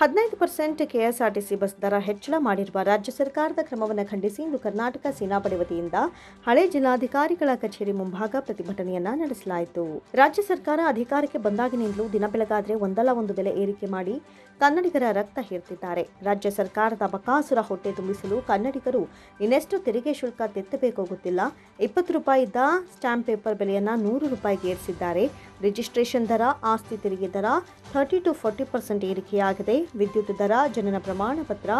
15% KSRTC bus ದರ ಹೆಚ್ಚಳ ಮಾಡಿರುವ ರಾಜ್ಯ ಸರ್ಕಾರದ ಕ್ರಮವನ್ನು ಖಂಡಿಸಿ ಇಂದು ಕರ್ನಾಟಕ ಸೇನಾಪಡೆ ವತಿಯಿಂದ ಹಳೆ ಜಿಲ್ಲಾಧಿಕಾರಿಗಳ ಕಚೇರಿ ಮುಂಭಾಗ ಪ್ರತಿಭಟನೆಯನ್ನ ನಡೆಸಲಾಯಿತು. ರಾಜ್ಯ ಸರ್ಕಾರ ಅಧಿಕಾರಕ್ಕೆ ಬಂದಾಗಿನಿಂದಲೂ ದಿನ ಬೆಳಗಾದ್ರೆ ಒಂದಲ್ಲ ಒಂದು ಬೆಲೆ ಏರಿಕೆ ಮಾಡಿ ಕನ್ನಡಿಗರ ರಕ್ತ ಹೀರ್ತಿದ್ದಾರೆ. ರಾಜ್ಯ ಸರ್ಕಾರದ ಬಕಾಸುರ ಹೊಟ್ಟೆ ತುಂಬಿಸಲು ಕನ್ನಡಿಗರು ಇನ್ನೆಷ್ಟು ತೆರಿಗೆ ಶುಲ್ಕ ತೆತ್ತಬೇಕೋ ಗೊತ್ತಿಲ್ಲ. 20 ರೂಪಾಯಿ ಇದ್ದ ಸ್ಟಾಂಪ್ ಪೇಪರ್ ಬೆಲೆಯನ್ನ 100 ರೂಪಾಯಿಗೆ ಏರಿಸಿದ್ದಾರೆ. ರಿಜಿಸ್ಟ್ರೇಷನ್ ದರ, ಆಸ್ತಿ ತೆರಿಗೆ ದರ 30 to 40% ಏರಿಕೆಯಾಗಿದೆ. ವಿದ್ಯುತ್ ದರ, ಜನನ ಪ್ರಮಾಣ ಪತ್ರ,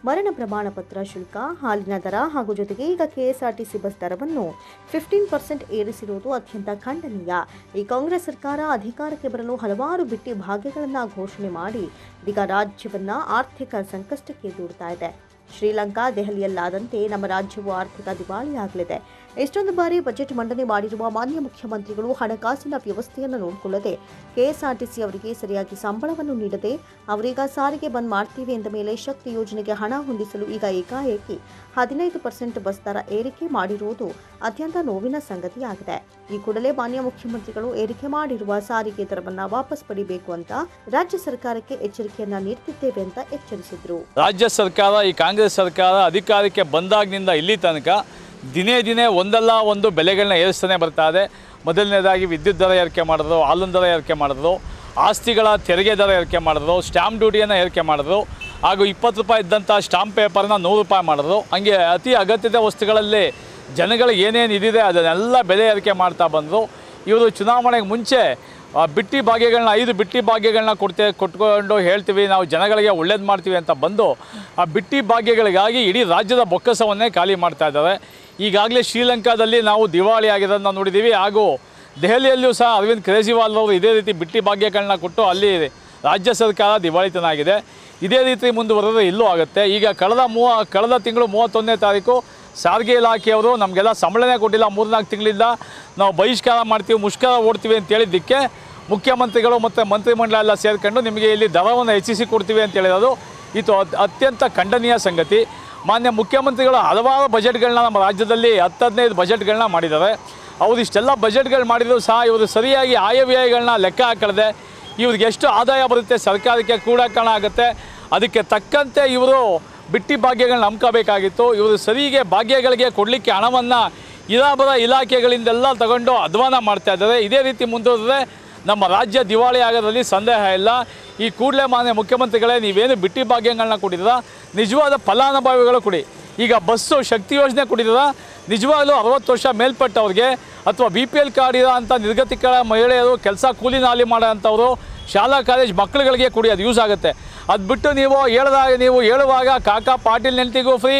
ಮರಣ ಪ್ರಮಾಣ ಪತ್ರ ಶುಲ್ಕ, ಹಾಲಿನ ದರ ಹಾಗೂ ಜೊತೆಗೆ ಈಗ ಕೆಎಸ್ಆರ್ಟಿಸಿ ಬಸ್ ದರವನ್ನು 15% ಏರಿಸಿರುವುದು ಅತ್ಯಂತ ಖಂಡನೀಯ. ಈ ಕಾಂಗ್ರೆಸ್ ಸರ್ಕಾರ ಅಧಿಕಾರಕ್ಕೆ ಬರಲು ಹಲವಾರು ಬಿಟ್ಟಿ ಭಾಗ್ಯಗಳನ್ನು ಘೋಷಣೆ ಮಾಡಿ ಈಗ ರಾಜ್ಯವನ್ನ ಆರ್ಥಿಕ ಸಂಕಷ್ಟಕ್ಕೆ ದೂಡ್ತಾ ಇದೆ. ಶ್ರೀಲಂಕಾ, ದೆಹಲಿಯಲ್ಲಾದಂತೆ ನಮ್ಮ ರಾಜ್ಯವು ಆರ್ಥಿಕ ದಿವಾಳಿಯಾಗಲಿದೆ. ಎಷ್ಟೊಂದು ಬಾರಿ ಬಜೆಟ್ ಮಂಡನೆ ಮಾಡಿರುವ ಮಾನ್ಯ ಮುಖ್ಯಮಂತ್ರಿಗಳು ಹಣಕಾಸಿನ ವ್ಯವಸ್ಥೆಯನ್ನು ನೋಡಿಕೊಳ್ಳದೆ ಕೆಎಸ್ಆರ್ಟಿಸಿ ಅವರಿಗೆ ಸರಿಯಾಗಿ ಸಂಬಳವನ್ನು ನೀಡದೆ ಅವರೀಗ ಸಾರಿಗೆ ಬಂದ್ ಮಾಡ್ತೀವಿ ಎಂದ ಮೇಲೆ ಶಕ್ತಿ ಯೋಜನೆಗೆ ಹಣ ಹೊಂದಿಸಲು ಈಗ ಏಕಾಏಕಿ 15% ಬಸ್ ದರ ಏರಿಕೆ ಮಾಡಿರುವುದು ಅತ್ಯಂತ ನೋವಿನ ಸಂಗತಿಯಾಗಿದೆ. ಈ ಕೂಡಲೇ ಮಾನ್ಯ ಮುಖ್ಯಮಂತ್ರಿಗಳು ಏರಿಕೆ ಮಾಡಿರುವ ಸಾರಿಗೆ ದರವನ್ನು ವಾಪಸ್ ಪಡಿಬೇಕು ಅಂತ ರಾಜ್ಯ ಸರ್ಕಾರಕ್ಕೆ ಎಚ್ಚರಿಕೆಯನ್ನ ನೀಡುತ್ತಿದ್ದೇವೆ ಅಂತ ಎಚ್ಚರಿಸಿದ್ರು. ರಾಜ್ಯ ಸರ್ಕಾರ, ಈ ಕಾಂಗ್ರೆಸ್ ಸರ್ಕಾರ ಅಧಿಕಾರಕ್ಕೆ ಬಂದಾಗಿನಿಂದ ಇಲ್ಲಿ ತನಕ ದಿನೇ ದಿನೇ ಒಂದಲ್ಲ ಒಂದು ಬೆಲೆಗಳನ್ನ ಏರಿಸ್ತಾನೆ ಬರ್ತಾ ಇದೆ. ಮೊದಲನೇದಾಗಿ ವಿದ್ಯುತ್ ದರ ಏರಿಕೆ ಮಾಡಿದ್ರು, ಹಾಲಿನ ದರ ಏರಿಕೆ ಮಾಡಿದ್ರು, ಆಸ್ತಿಗಳ ತೆರಿಗೆ ದರ ಏರಿಕೆ ಮಾಡಿದ್ರು, ಸ್ಟಾಂಪ್ ಡ್ಯೂಟಿಯನ್ನು ಏರಿಕೆ ಮಾಡಿದ್ರು, ಹಾಗೂ 20 ರೂಪಾಯಿ ಇದ್ದಂಥ ಸ್ಟಾಂಪ್ ಪೇಪರ್ನ 100 ರೂಪಾಯಿ ಮಾಡಿದ್ರು. ಹಂಗೆ ಅತಿ ಅಗತ್ಯದ ವಸ್ತುಗಳಲ್ಲಿ ಜನಗಳಿಗೆ ಏನೇನು ಇದಿದೆ ಅದನ್ನೆಲ್ಲ ಬೆಲೆ ಏರಿಕೆ ಮಾಡ್ತಾ ಬಂದರು. ಇವರು ಚುನಾವಣೆಗೆ ಮುಂಚೆ ಬಿಟ್ಟಿ ಭಾಗ್ಯಗಳನ್ನ 5 ಬಿಟ್ಟಿ ಭಾಗ್ಯಗಳನ್ನ ಕೊಟ್ಕೊಂಡು ಹೇಳ್ತೀವಿ ನಾವು ಜನಗಳಿಗೆ ಒಳ್ಳೇದು ಮಾಡ್ತೀವಿ ಅಂತ ಬಂದು ಆ ಬಿಟ್ಟಿ ಭಾಗ್ಯಗಳಿಗಾಗಿ ಇಡೀ ರಾಜ್ಯದ ಬೊಕ್ಕಸವನ್ನೇ ಖಾಲಿ ಮಾಡ್ತಾ ಇದ್ದಾರೆ. ಈಗಾಗಲೇ ಶ್ರೀಲಂಕಾದಲ್ಲಿ ನಾವು ದಿವಾಳಿ ಆಗಿರೋದನ್ನ ನೋಡಿದ್ದೀವಿ. ಹಾಗೂ ದೆಹಲಿಯಲ್ಲಿಯೂ ಸಹ ಅರವಿಂದ್ ಕೇಜ್ರಿವಾಲ್ ಅವರು ಇದೇ ರೀತಿ ಬಿಟ್ಟಿ ಭಾಗ್ಯಗಳನ್ನ ಕೊಟ್ಟು ಅಲ್ಲಿ ರಾಜ್ಯ ಸರ್ಕಾರ ದಿವಾಳಿತನ ಆಗಿದೆ. ಇದೇ ರೀತಿ ಮುಂದುವರೆದ್ರೆ ಇಲ್ಲೂ ಆಗುತ್ತೆ. ಈಗ ಕಳೆದ ತಿಂಗಳು 31ನೇ ತಾರೀಕು ಸಾರಿಗೆ ಇಲಾಖೆಯವರು ನಮಗೆಲ್ಲ ಸಂಬಳನೇ ಕೊಟ್ಟಿಲ್ಲ, 3-4 ತಿಂಗಳಿಂದ ನಾವು ಬಹಿಷ್ಕಾರ ಮಾಡ್ತೀವಿ, ಮುಷ್ಕರ ಓಡ್ತೀವಿ ಅಂತ ಹೇಳಿದ್ದಕ್ಕೆ ಮುಖ್ಯಮಂತ್ರಿಗಳು ಮತ್ತು ಮಂತ್ರಿಮಂಡಲ ಎಲ್ಲ ಸೇರಿಕೊಂಡು ನಿಮಗೆ ಇಲ್ಲಿ ದರವನ್ನು ಹೆಚ್ಚಿಸಿ ಕೊಡ್ತೀವಿ ಅಂತ ಹೇಳಿರೋದು ಇದು ಅತ್ಯಂತ ಖಂಡನೀಯ ಸಂಗತಿ. ಮಾನ್ಯ ಮುಖ್ಯಮಂತ್ರಿಗಳು ಹಲವಾರು ಬಜೆಟ್ಗಳನ್ನ ನಮ್ಮ ರಾಜ್ಯದಲ್ಲಿ 10-15 ಬಜೆಟ್ಗಳನ್ನ ಮಾಡಿದ್ದಾರೆ. ಅವರು ಇಷ್ಟೆಲ್ಲ ಬಜೆಟ್ಗಳು ಮಾಡಿದರೂ ಸಹ ಇವರು ಸರಿಯಾಗಿ ಆಯವ್ಯಯಗಳನ್ನ ಲೆಕ್ಕ ಹಾಕದೆ ಇವ್ರಿಗೆ ಎಷ್ಟು ಆದಾಯ ಬರುತ್ತೆ ಸರ್ಕಾರಕ್ಕೆ ಕೂಡ ಕಾರಣ ಆಗುತ್ತೆ. ಅದಕ್ಕೆ ತಕ್ಕಂತೆ ಇವರು ಬಿಟ್ಟಿ ಭಾಗ್ಯಗಳನ್ನ ನಂಬ್ಕೋಬೇಕಾಗಿತ್ತು. ಇವರು ಸರಿಗೆ ಭಾಗ್ಯಗಳಿಗೆ ಕೊಡಲಿಕ್ಕೆ ಹಣವನ್ನು ಇರಾಬರ ಇಲಾಖೆಗಳಿಂದೆಲ್ಲ ತಗೊಂಡು ಅಧ್ವಾನ ಮಾಡ್ತಾ ಇದ್ದಾರೆ. ಇದೇ ರೀತಿ ಮುಂದುವರೆದರೆ ನಮ್ಮ ರಾಜ್ಯ ದಿವಾಳಿ ಆಗೋದ್ರಲ್ಲಿ ಸಂದೇಹ ಇಲ್ಲ. ಈ ಕೂಡಲೇ ಮಾನ್ಯ ಮುಖ್ಯಮಂತ್ರಿಗಳೇ, ನೀವೇನು ಬಿಟ್ಟಿ ಭಾಗ್ಯಗಳನ್ನ ಕೊಟ್ಟಿದ್ದೀರಾ ನಿಜವಾದ ಫಲಾನುಭವಿಗಳು ಕೊಡಿ. ಈಗ ಬಸ್ಸು ಶಕ್ತಿ ಯೋಜನೆ ಕೊಟ್ಟಿದ್ದೀರಾ, ನಿಜವಾಗ್ಲೂ 60 ವರ್ಷ ಮೇಲ್ಪಟ್ಟವ್ರಿಗೆ ಅಥವಾ BPL ಕಾರ್ಡ್ ಇರೋ ಅಂಥ ನಿರ್ಗತಿಕ ಮಹಿಳೆಯರು, ಕೆಲಸ ಕೂಲಿ ನಾಲಿ ಮಾಡೋ ಅಂಥವರು, ಶಾಲಾ ಕಾಲೇಜ್ ಮಕ್ಕಳುಗಳಿಗೆ ಕೊಡಿ, ಅದು ಯೂಸ್ ಆಗುತ್ತೆ. ಅದು ಬಿಟ್ಟು ನೀವು ಹೇಳುವಾಗ ಕಾಕಾ ಪಾಟೀಲ್ ಹೆಂಡ್ತಿಗೂ ಫ್ರೀ,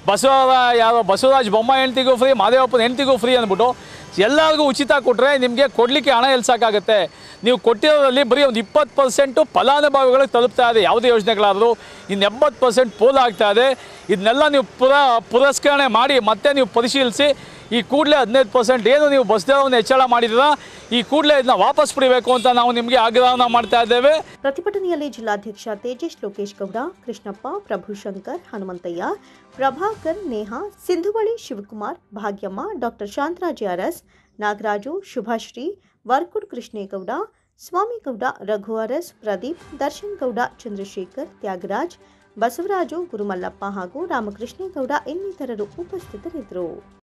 ಬಸವರಾಜ ಬೊಮ್ಮಾಯಿ ಹೆಂಡ್ತಿಗೂ ಫ್ರೀ, ಮಾದೇವಪ್ಪನ ಹೆಂಡ್ತಿಗೂ ಫ್ರೀ ಅಂದ್ಬಿಟ್ಟು ಎಲ್ಲರಿಗೂ ಉಚಿತ ಕೊಟ್ಟರೆ ನಿಮಗೆ ಕೊಡಲಿಕ್ಕೆ ಹಣ ಎಲ್ಲಿ ಸಾಕಾಗುತ್ತೆ? ನೀವು ಕೊಟ್ಟಿರೋದ್ರಲ್ಲಿ ಬರೀ ಒಂದು 20% ಫಲಾನುಭವಿಗಳಿಗೆ ತಲುಪ್ತಾ ಇದೆ ಯಾವುದೇ ಯೋಜನೆಗಳಾದರೂ, ಇನ್ನು 80% ಪೋಲ್ ಆಗ್ತಾ ಇದೆ. ಇದನ್ನೆಲ್ಲ ನೀವು ಪುರಸ್ಕರಣೆ ಮಾಡಿ ಮತ್ತೆ ನೀವು ಪರಿಶೀಲಿಸಿ ಈ ಕೂಡಲೇ 15% ಏನು ನೀವು ಬಸ್ ದರವನ್ನು ಹೆಚ್ಚಳ ಮಾಡಿದ್ದೀರಾ, ಈ ಕೂಡಲೇ ಇದನ್ನ ವಾಪಸ್ ಪಡಿಬೇಕು ಅಂತ ನಾವು ನಿಮಗೆ ಆಗ್ರಹನ ಮಾಡ್ತಾ ಇದ್ದೇವೆ. ಪ್ರತಿಭಟನೆಯಲ್ಲಿ ಜಿಲ್ಲಾಧ್ಯಕ್ಷ ತೇಜೇಶ್ ಲೋಕೇಶ್ ಗೌಡ, ಕೃಷ್ಣಪ್ಪ, ಪ್ರಭುಶಂಕರ್, ಹನುಮಂತಯ್ಯ, ಪ್ರಭಾಕರ್, ನೇಹಾ, ಸಿಂಧುವಳಿ ಶಿವಕುಮಾರ್, ಭಾಗ್ಯಮ್ಮ, ಡಾಕ್ಟರ್ ಶಾಂತರಾಜ್ ಅರಸ್, ನಾಗರಾಜು, ಶುಭಶ್ರೀ, ವರ್ಕುಡ್ ಕೃಷ್ಣೇಗೌಡ, ಸ್ವಾಮಿಗೌಡ, ರಘು ಅರಸ್, ಪ್ರದೀಪ್, ದರ್ಶನ್ ಗೌಡ, ಚಂದ್ರಶೇಖರ್, ತ್ಯಾಗರಾಜ್, ಬಸವರಾಜು, ಗುರುಮಲ್ಲಪ್ಪ ಹಾಗೂ ರಾಮಕೃಷ್ಣೇಗೌಡ ಇನ್ನಿತರರು ಉಪಸ್ಥಿತರಿದ್ದರು.